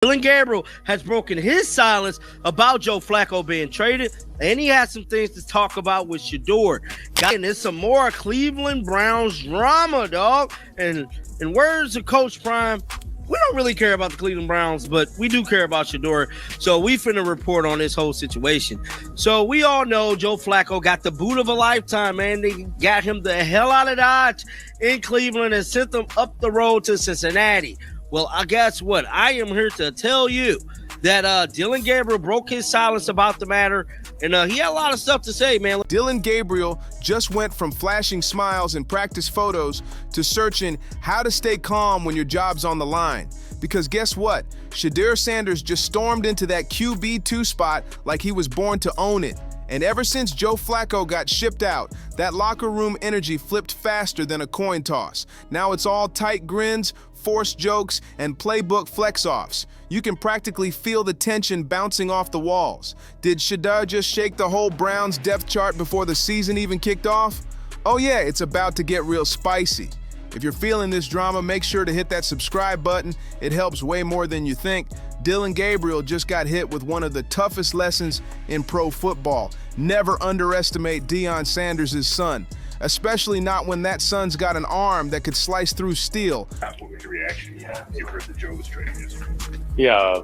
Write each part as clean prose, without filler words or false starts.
Dillon Gabriel has broken his silence about Joe Flacco being traded, and he has some things to talk about with Shadur. And there's some more Cleveland Browns drama, dog. And in words of Coach Prime, we don't really care about the Cleveland Browns, but we do care about Shadur. So we finna report on this whole situation. So we all know Joe Flacco got the boot of a lifetime, man. They got him the hell out of Dodge in Cleveland and sent him up the road to Cincinnati. Well, I guess what? I am here to tell you that Dillon Gabriel broke his silence about the matter, and he had a lot of stuff to say, man. Dillon Gabriel just went from flashing smiles and practice photos to searching how to stay calm when your job's on the line. Because guess what? Shedeur Sanders just stormed into that QB2 spot like he was born to own it. And ever since Joe Flacco got shipped out, that locker room energy flipped faster than a coin toss. Now it's all tight grins, forced jokes, and playbook flex-offs. You can practically feel the tension bouncing off the walls. Did Shadur just shake the whole Browns depth chart before the season even kicked off? Oh yeah, it's about to get real spicy. If you're feeling this drama, make sure to hit that subscribe button. It helps way more than you think. Dillon Gabriel just got hit with one of the toughest lessons in pro football. Never underestimate Deion Sanders' son, especially not when that son's got an arm that could slice through steel. What was your reaction you heard that Joe was traded yesterday? Yeah,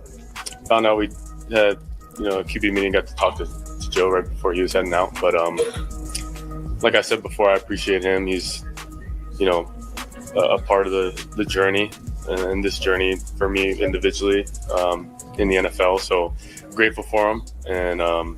found out we had a QB meeting, got to talk to Joe right before he was heading out. But like I said before, I appreciate him. He's a part of the journey and this journey for me individually in the NFL. So grateful for him and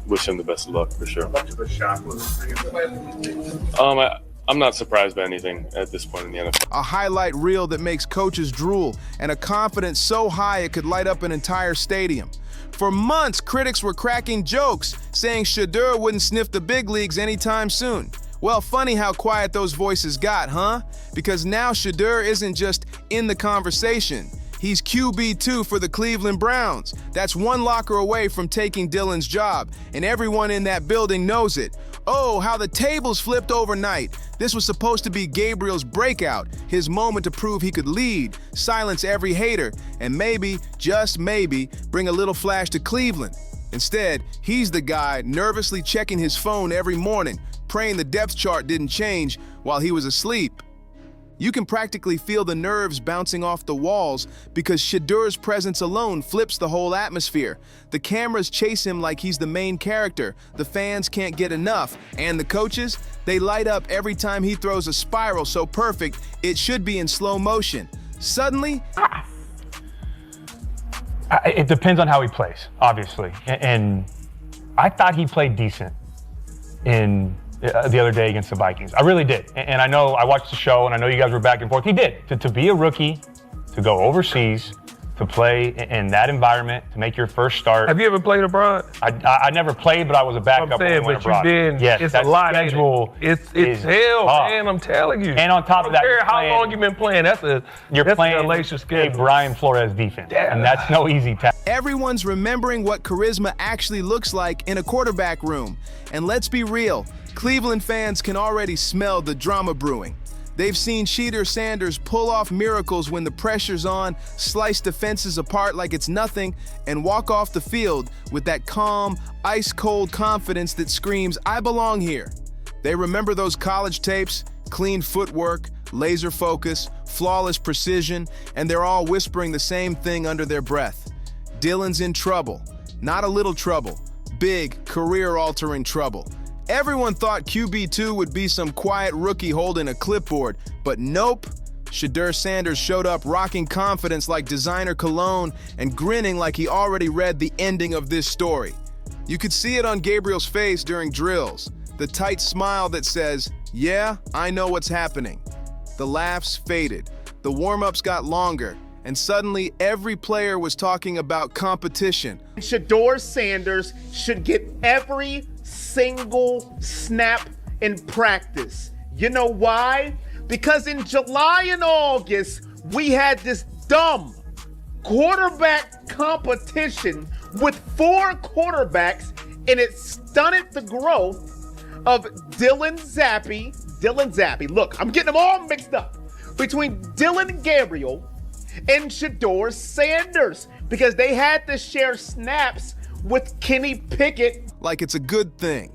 wish him the best of luck for sure. How much of a shock was it? I'm not surprised by anything at this point in the NFL. A highlight reel that makes coaches drool, and a confidence so high it could light up an entire stadium. For months, critics were cracking jokes, saying Shadur wouldn't sniff the big leagues anytime soon. Well, funny how quiet those voices got, huh? Because now Shadur isn't just in the conversation. He's QB2 for the Cleveland Browns. That's one locker away from taking Dillon's job, and everyone in that building knows it. Oh, how the tables flipped overnight. This was supposed to be Gabriel's breakout, his moment to prove he could lead, silence every hater, and maybe, just maybe, bring a little flash to Cleveland. Instead, he's the guy nervously checking his phone every morning, praying the depth chart didn't change while he was asleep. You can practically feel the nerves bouncing off the walls because Shedur's presence alone flips the whole atmosphere. The cameras chase him like he's the main character. The fans can't get enough. And the coaches, they light up every time he throws a spiral so perfect it should be in slow motion. Suddenly, it depends on how he plays, obviously. And I thought he played decent in the other day against the Vikings. I really did. And I know I watched the show, and I know you guys were back and forth. He did. To be a rookie, to go overseas, to play in that environment, to make your first start. Have you ever played abroad? I never played, but I was a backup when I went abroad. But you've been, yes, it's a lot. Schedule it's hell, man, I'm telling you. And on top of that, I don't care how long you've been playing. That's a hellacious schedule. A Brian Flores defense, and that's no easy task. everyone's remembering what charisma actually looks like in a quarterback room. And let's be real, Cleveland fans can already smell the drama brewing. They've seen Shedeur Sanders pull off miracles when the pressure's on, slice defenses apart like it's nothing, and walk off the field with that calm, ice-cold confidence that screams, "I belong here." They remember those college tapes, clean footwork, laser focus, flawless precision, and they're all whispering the same thing under their breath. Dillon's in trouble. Not a little trouble. Big, career-altering trouble. Everyone thought QB2 would be some quiet rookie holding a clipboard, but nope. Shedeur Sanders showed up rocking confidence like designer cologne and grinning like he already read the ending of this story. You could see it on Gabriel's face during drills, the tight smile that says, "Yeah, I know what's happening." The laughs faded, the warm-ups got longer, and suddenly every player was talking about competition. Shedeur Sanders should get every single snap in practice. You know why? Because in July and August, we had this dumb quarterback competition with 4 quarterbacks, and it stunted the growth of Dillon Zappy. Look, I'm getting them all mixed up. Between Dillon Gabriel and Shedeur Sanders because they had to share snaps with Kenny Pickett. Like it's a good thing.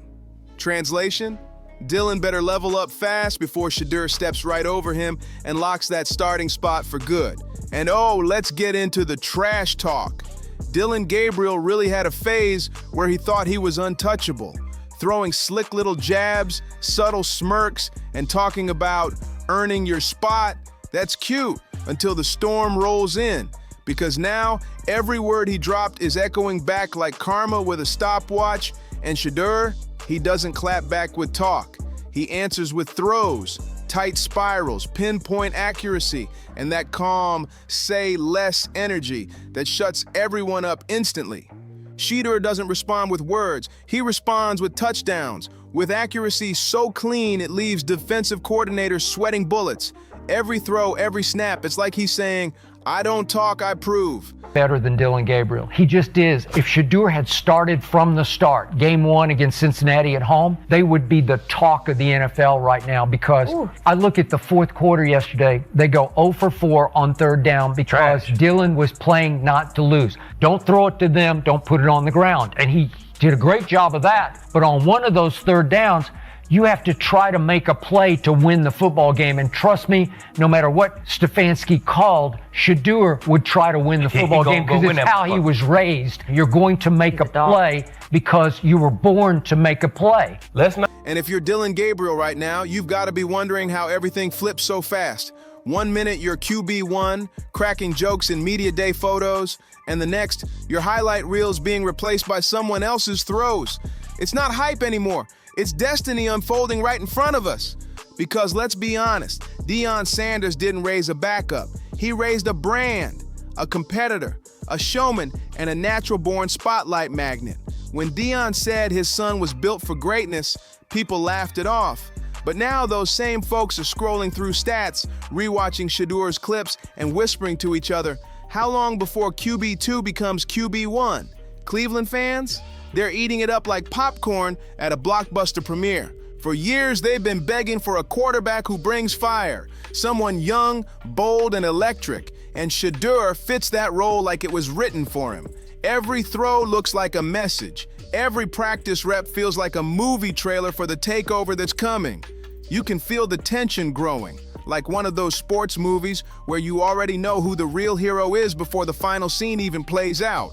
Translation? Dillon better level up fast before Shadur steps right over him and locks that starting spot for good. And oh, let's get into the trash talk. Dillon Gabriel really had a phase where he thought he was untouchable, throwing slick little jabs, subtle smirks, and talking about earning your spot. That's cute until the storm rolls in, because now every word he dropped is echoing back like karma with a stopwatch, and Shadur, he doesn't clap back with talk. He answers with throws, tight spirals, pinpoint accuracy, and that calm, say less energy that shuts everyone up instantly. Shadur doesn't respond with words, he responds with touchdowns, with accuracy so clean it leaves defensive coordinators sweating bullets. Every throw, every snap, it's like he's saying, I don't talk, I prove. Better than Dillon Gabriel. He just is. If Shadur had started from the start, game 1 against Cincinnati at home, they would be the talk of the NFL right now because I look at the fourth quarter yesterday, they go 0 for 4 on third down because Dillon was playing not to lose. Don't throw it to them, don't put it on the ground. And he did a great job of that. But on one of those third downs, you have to try to make a play to win the football game. And trust me, no matter what Stefanski called, Shadur would try to win the football game because it's how he was raised. You're going to make a play because you were born to make a play. And if you're Dillon Gabriel right now, you've got to be wondering how everything flips so fast. 1 minute you're QB1, cracking jokes in media day photos, and the next, your highlight reel's being replaced by someone else's throws. It's not hype anymore. It's destiny unfolding right in front of us. Because let's be honest, Dillon Sanders didn't raise a backup. He raised a brand, a competitor, a showman, and a natural-born spotlight magnet. When Dillon said his son was built for greatness, people laughed it off. But now those same folks are scrolling through stats, rewatching Shedur's clips, and whispering to each other, how long before QB2 becomes QB1? Cleveland fans? They're eating it up like popcorn at a blockbuster premiere. For years, they've been begging for a quarterback who brings fire, someone young, bold, and electric, and Shadur fits that role like it was written for him. Every throw looks like a message. Every practice rep feels like a movie trailer for the takeover that's coming. You can feel the tension growing, like one of those sports movies where you already know who the real hero is before the final scene even plays out.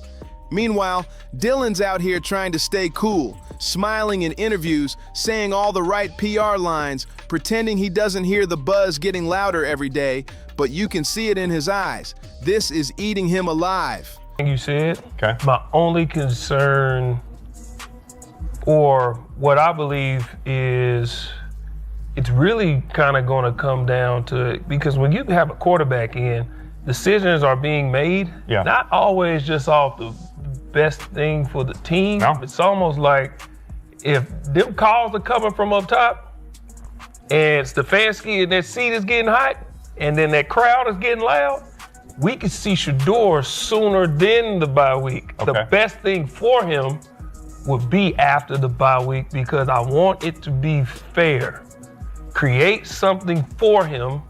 Meanwhile, Dillon's out here trying to stay cool, smiling in interviews, saying all the right PR lines, pretending he doesn't hear the buzz getting louder every day, but you can see it in his eyes. This is eating him alive. You said, my only concern, or what I believe is, it's really kind of going to come down to it, because when you have a quarterback in, decisions are being made, not always just off the best thing for the team. It's almost like if them calls are coming from up top and Stefanski and that seat is getting hot and then that crowd is getting loud, we can see Shadur sooner than the bye week. The best thing for him would be after the bye week because I want it to be fair. Create something for him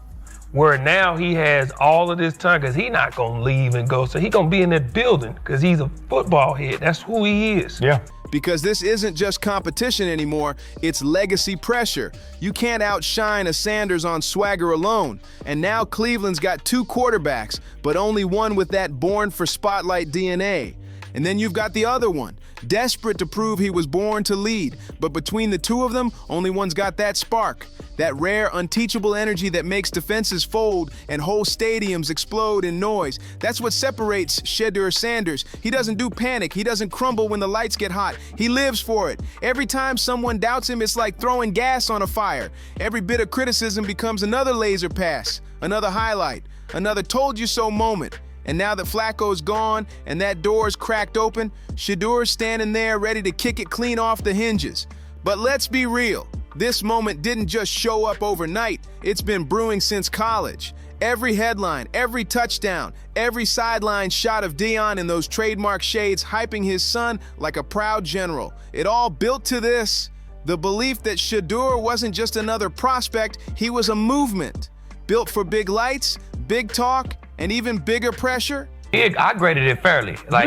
where now he has all of this time because he's not going to leave and go. So he's going to be in that building because he's a football head. That's who he is. Because this isn't just competition anymore, it's legacy pressure. You can't outshine a Sanders on swagger alone. And now Cleveland's got 2 quarterbacks, but only one with that born for spotlight DNA. And then you've got the other one, desperate to prove he was born to lead. But between the 2 of them, only one's got that spark. That rare, unteachable energy that makes defenses fold and whole stadiums explode in noise. That's what separates Shedeur Sanders. He doesn't do panic. He doesn't crumble when the lights get hot. He lives for it. Every time someone doubts him, it's like throwing gas on a fire. Every bit of criticism becomes another laser pass, another highlight, another told you so moment. And now that Flacco's gone and that door's cracked open, Shedur's standing there ready to kick it clean off the hinges. But let's be real. This moment didn't just show up overnight. It's been brewing since college. Every headline, every touchdown, every sideline shot of Dillon in those trademark shades hyping his son like a proud general. It all built to this. The belief that Shadur wasn't just another prospect, he was a movement. Built for big lights, big talk, And even bigger pressure? I graded it fairly. Like,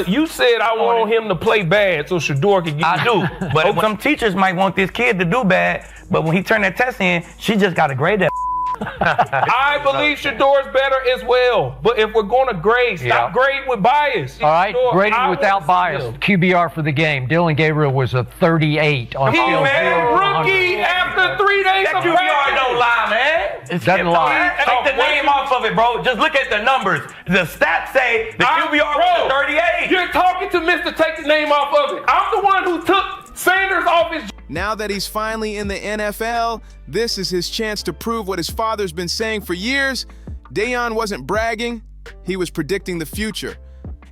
You said I want him to play bad so Shedeur can get. I do, but some teachers might want this kid to do bad. But when he turned that test in, she just got to grade that. I believe Shedeur's better as well. But if we're going to grade, stop grading with bias. All right, Shedeur, graded without bias. QBR for the game. Dillon Gabriel was a 38 on He scale of 0 to 100. rookie after 3 days That of QBR practice. don't lie, man. It doesn't lie. Take the name off of it, bro. Just look at the numbers. The stats say the QBR was a 38. You're talking to Mr. Take the name off of it. I'm the one who took Sanders off his. Now that he's finally in the NFL, this is his chance to prove what his father's been saying for years. Deion wasn't bragging, he was predicting the future.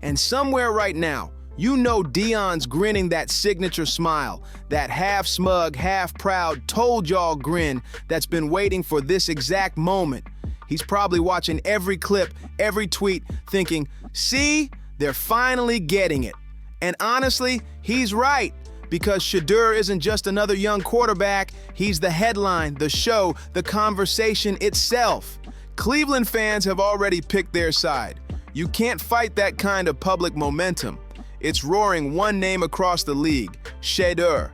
And somewhere right now, you know Deion's grinning that signature smile, that half smug, half proud, told y'all grin that's been waiting for this exact moment. He's probably watching every clip, every tweet, thinking, see, they're finally getting it. And honestly, he's right. Because Shadur isn't just another young quarterback, he's the headline, the show, the conversation itself. Cleveland fans have already picked their side. You can't fight that kind of public momentum. It's roaring one name across the league, Shedeur.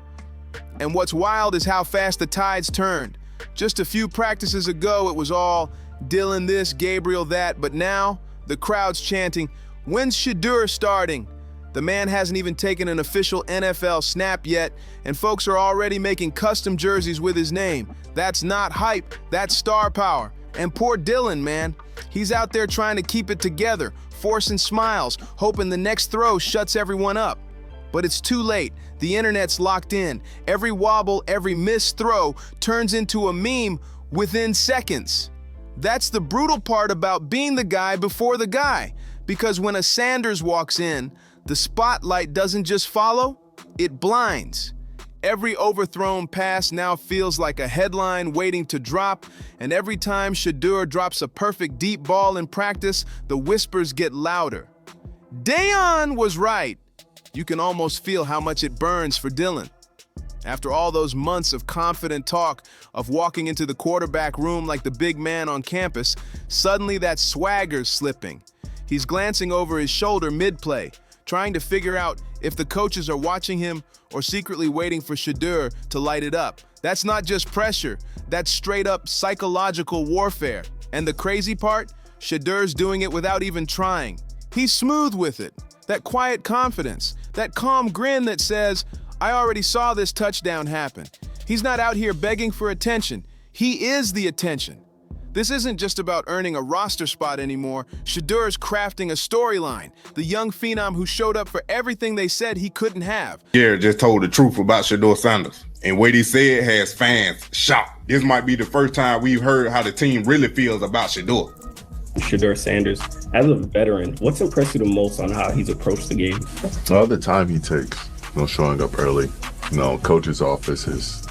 And what's wild is how fast the tides turned. Just a few practices ago, it was all Dillon this, Gabriel that, but now the crowd's chanting, when's Shedeur starting? The man hasn't even taken an official NFL snap yet, and folks are already making custom jerseys with his name. That's not hype, that's star power. And poor Dillon, man. He's out there trying to keep it together, forcing smiles, hoping the next throw shuts everyone up. But it's too late. The internet's locked in. Every wobble, every missed throw turns into a meme within seconds. That's the brutal part about being the guy before the guy. Because when a Sanders walks in, the spotlight doesn't just follow, it blinds. Every overthrown pass now feels like a headline waiting to drop, and every time Shadur drops a perfect deep ball in practice, the whispers get louder. Deion was right. You can almost feel how much it burns for Dillon. After all those months of confident talk, of walking into the quarterback room like the big man on campus, suddenly that swagger's slipping. He's glancing over his shoulder mid-play, trying to figure out if the coaches are watching him or secretly waiting for Shadur to light it up. That's not just pressure, that's straight up psychological warfare. And the crazy part, Shedur's doing it without even trying. He's smooth with it. That quiet confidence, that calm grin that says, I already saw this touchdown happen. He's not out here begging for attention. He is the attention. This isn't just about earning a roster spot anymore. Shedur's crafting a storyline. The young phenom who showed up for everything they said he couldn't have. Garrett just told the truth about Shedeur Sanders. And what he said has fans shocked. This might be the first time we've heard how the team really feels about Shedeur. Shedeur Sanders, as a veteran, what's impressed you the most on how he's approached the game? All the time he takes, showing up early. Coach's office is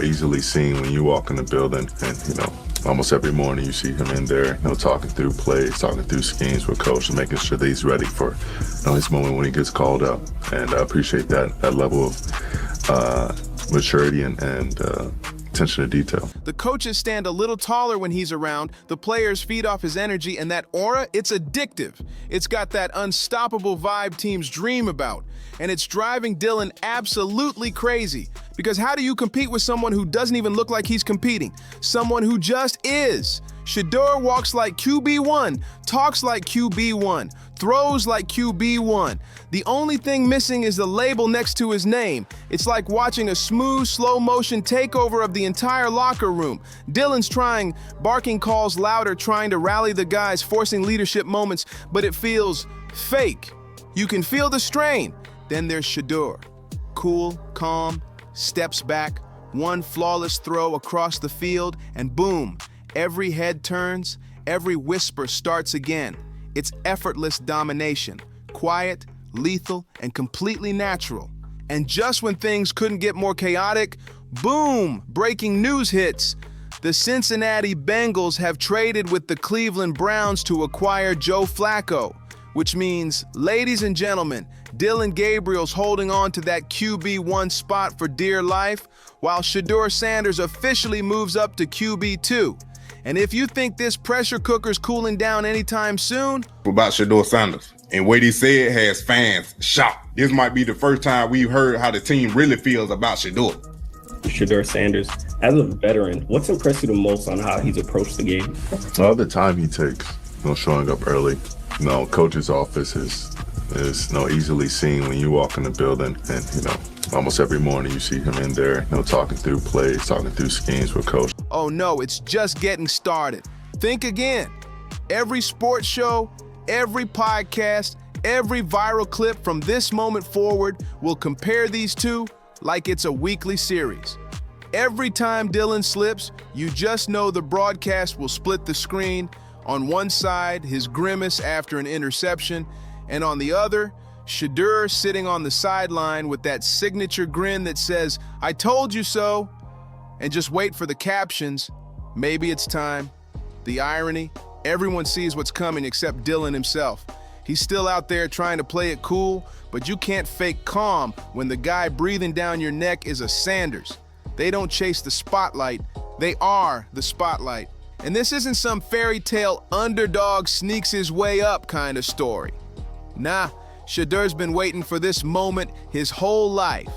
easily seen when you walk in the building, and almost every morning you see him in there, talking through plays, talking through schemes with coach, and making sure that he's ready for his moment when he gets called up. And I appreciate that level of maturity and attention to detail. The coaches stand a little taller when he's around, the players feed off his energy, and that aura, it's addictive. It's got that unstoppable vibe teams dream about, and it's driving Dillon absolutely crazy. Because how do you compete with someone who doesn't even look like he's competing? Someone who just is. Shadur walks like QB1, talks like QB1, throws like QB1. The only thing missing is the label next to his name. It's like watching a smooth, slow-motion takeover of the entire locker room. Dillon's trying, barking calls louder, trying to rally the guys, forcing leadership moments, but it feels fake. You can feel the strain. Then there's Shadur. Cool, calm, steps back, one flawless throw across the field, and boom, every head turns, every whisper starts again. It's effortless domination, quiet, lethal, and completely natural. And just when things couldn't get more chaotic, boom, breaking news hits. The Cincinnati Bengals have traded with the Cleveland Browns to acquire Joe Flacco, which means, ladies and gentlemen, Dillon Gabriel's holding on to that QB1 spot for dear life, while Shedeur Sanders officially moves up to QB2. And if you think this pressure cooker's cooling down anytime soon, about Shedeur Sanders. And what he said has fans shocked. This might be the first time we've heard how the team really feels about Shedeur. Shedeur Sanders, as a veteran, what's impressed you the most on how he's approached the game? All the time he takes, showing up early. Coach's office is easily seen when you walk in the building, and almost every morning you see him in there, talking through plays, talking through schemes with coach. Oh no, it's just getting started. Think again. Every sports show, every podcast, every viral clip from this moment forward will compare these two like it's a weekly series. Every time Dillon slips, you just know the broadcast will split the screen. On one side, his grimace after an interception, and on the other, Shadur sitting on the sideline with that signature grin that says, "I told you so," and just wait for the captions. Maybe it's time. The irony, everyone sees what's coming except Dillon himself. He's still out there trying to play it cool, but you can't fake calm when the guy breathing down your neck is a Sanders. They don't chase the spotlight, they are the spotlight. And this isn't some fairy tale underdog sneaks his way up kind of story. Nah, Shedur's been waiting for this moment his whole life.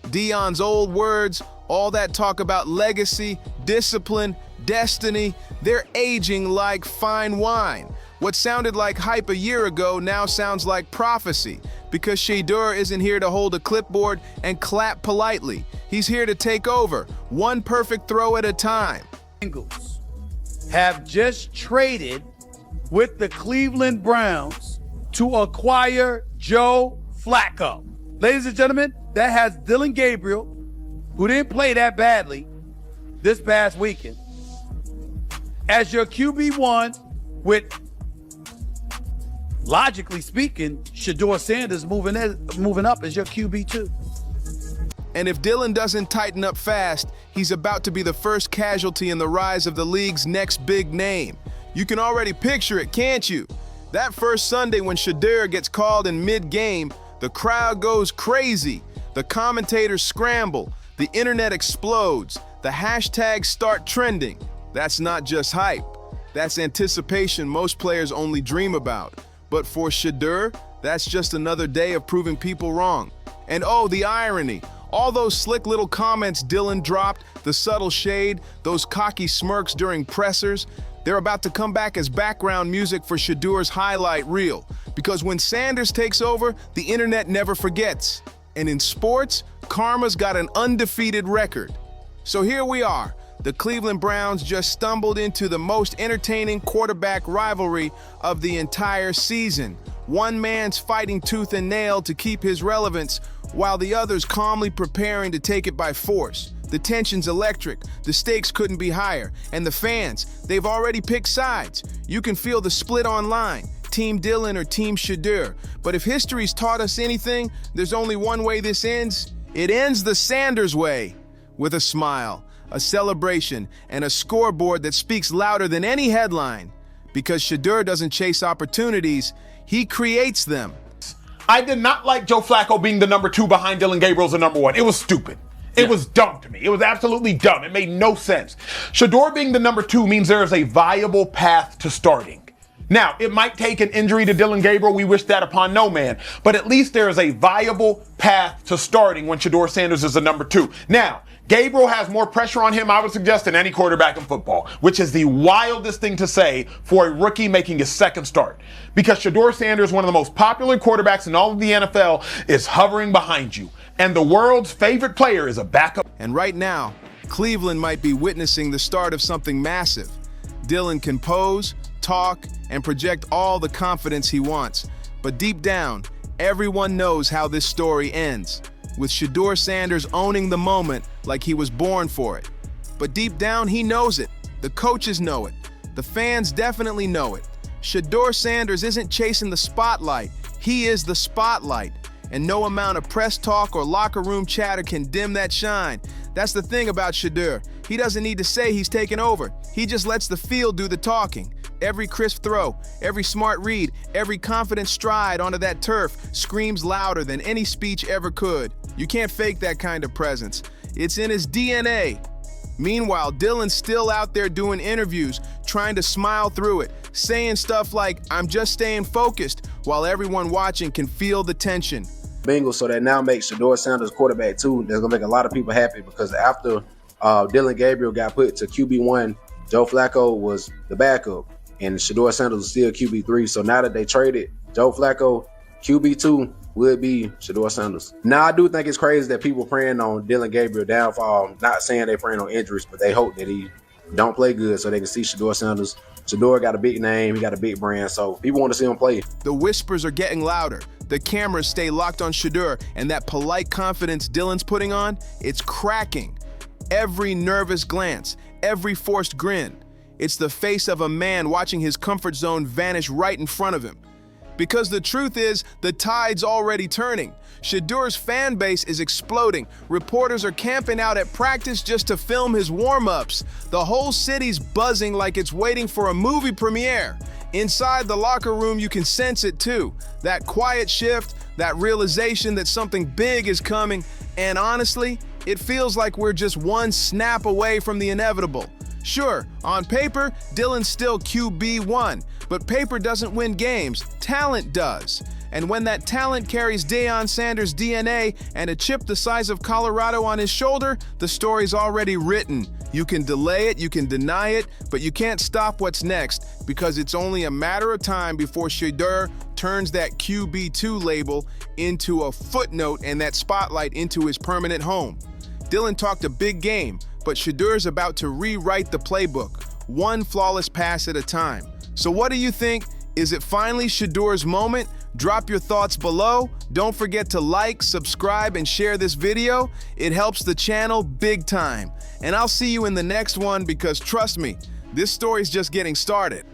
Deion's old words, all that talk about legacy, discipline, destiny, they're aging like fine wine. What sounded like hype a year ago now sounds like prophecy, because Shadur isn't here to hold a clipboard and clap politely. He's here to take over, one perfect throw at a time. Bengals have just traded with the Cleveland Browns to acquire Joe Flacco. Ladies and gentlemen, that has Dillon Gabriel, who didn't play that badly this past weekend, as your QB1, with, logically speaking, Shedeur Sanders moving up as your QB2. And if Dillon doesn't tighten up fast, he's about to be the first casualty in the rise of the league's next big name. You can already picture it, can't you? That first Sunday when Shadur gets called in mid-game, the crowd goes crazy. The commentators scramble. The internet explodes. The hashtags start trending. That's not just hype. That's anticipation most players only dream about. But for Shadur, that's just another day of proving people wrong. And oh, the irony. All those slick little comments Dillon dropped, the subtle shade, those cocky smirks during pressers, they're about to come back as background music for Shedur's highlight reel. Because when Sanders takes over, the internet never forgets. And in sports, karma's got an undefeated record. So here we are. The Cleveland Browns just stumbled into the most entertaining quarterback rivalry of the entire season. One man's fighting tooth and nail to keep his relevance, while the other's calmly preparing to take it by force. The tension's electric, the stakes couldn't be higher, and the fans, they've already picked sides. You can feel the split online, Team Dillon or Team Shadur. But if history's taught us anything, there's only one way this ends. It ends the Sanders way, with a smile, a celebration, and a scoreboard that speaks louder than any headline. Because Shadur doesn't chase opportunities, he creates them. I did not like Joe Flacco being the number 2 behind Dillon Gabriel as the number 1. It was stupid. It was dumb to me. It was absolutely dumb. It made no sense. Shedeur being the number 2 means there is a viable path to starting. Now, it might take an injury to Dillon Gabriel. We wish that upon no man. But at least there is a viable path to starting when Shedeur Sanders is the number 2. Now, Gabriel has more pressure on him, I would suggest, than any quarterback in football, which is the wildest thing to say for a rookie making his second start. Because Shedeur Sanders, one of the most popular quarterbacks in all of the NFL, is hovering behind you. And the world's favorite player is a backup. And right now, Cleveland might be witnessing the start of something massive. Dillon can pose, talk, and project all the confidence he wants. But deep down, everyone knows how this story ends, with Shedeur Sanders owning the moment like he was born for it. But deep down, he knows it. The coaches know it. The fans definitely know it. Shedeur Sanders isn't chasing the spotlight. He is the spotlight. And no amount of press talk or locker room chatter can dim that shine. That's the thing about Shadur. He doesn't need to say he's taking over. He just lets the field do the talking. Every crisp throw, every smart read, every confident stride onto that turf screams louder than any speech ever could. You can't fake that kind of presence. It's in his DNA. Meanwhile, Dillon's still out there doing interviews, trying to smile through it, saying stuff like, "I'm just staying focused," while everyone watching can feel the tension. Bengals, so that now makes Shedeur Sanders quarterback too. That's gonna make a lot of people happy because after Dillon Gabriel got put to QB1, Joe Flacco was the backup, and Shedeur Sanders was still QB3. So now that they traded Joe Flacco, QB2 would be Shedeur Sanders. Now, I do think it's crazy that people praying on Dillon Gabriel downfall. Not saying they're praying on injuries, but they hope that he don't play good so they can see Shedeur Sanders. Shedeur got a big name, he got a big brand, so people want to see him play. The whispers are getting louder. The cameras stay locked on Shadur, and that polite confidence Dillon's putting on, it's cracking. Every nervous glance, every forced grin. It's the face of a man watching his comfort zone vanish right in front of him. Because the truth is, the tide's already turning. Shedur's fan base is exploding. Reporters are camping out at practice just to film his warm-ups. The whole city's buzzing like it's waiting for a movie premiere. Inside the locker room, you can sense it too. That quiet shift, that realization that something big is coming. And honestly, it feels like we're just one snap away from the inevitable. Sure, on paper, Dillon's still QB1, but paper doesn't win games, talent does. And when that talent carries Deion Sanders' DNA and a chip the size of Colorado on his shoulder, the story's already written. You can delay it, you can deny it, but you can't stop what's next because it's only a matter of time before Shadur turns that QB2 label into a footnote and that spotlight into his permanent home. Dillon talked a big game, but Shedur's about to rewrite the playbook, one flawless pass at a time. So what do you think? Is it finally Shedur's moment? Drop your thoughts below. Don't forget to like, subscribe, and share this video. It helps the channel big time. And I'll see you in the next one because trust me, this story's just getting started.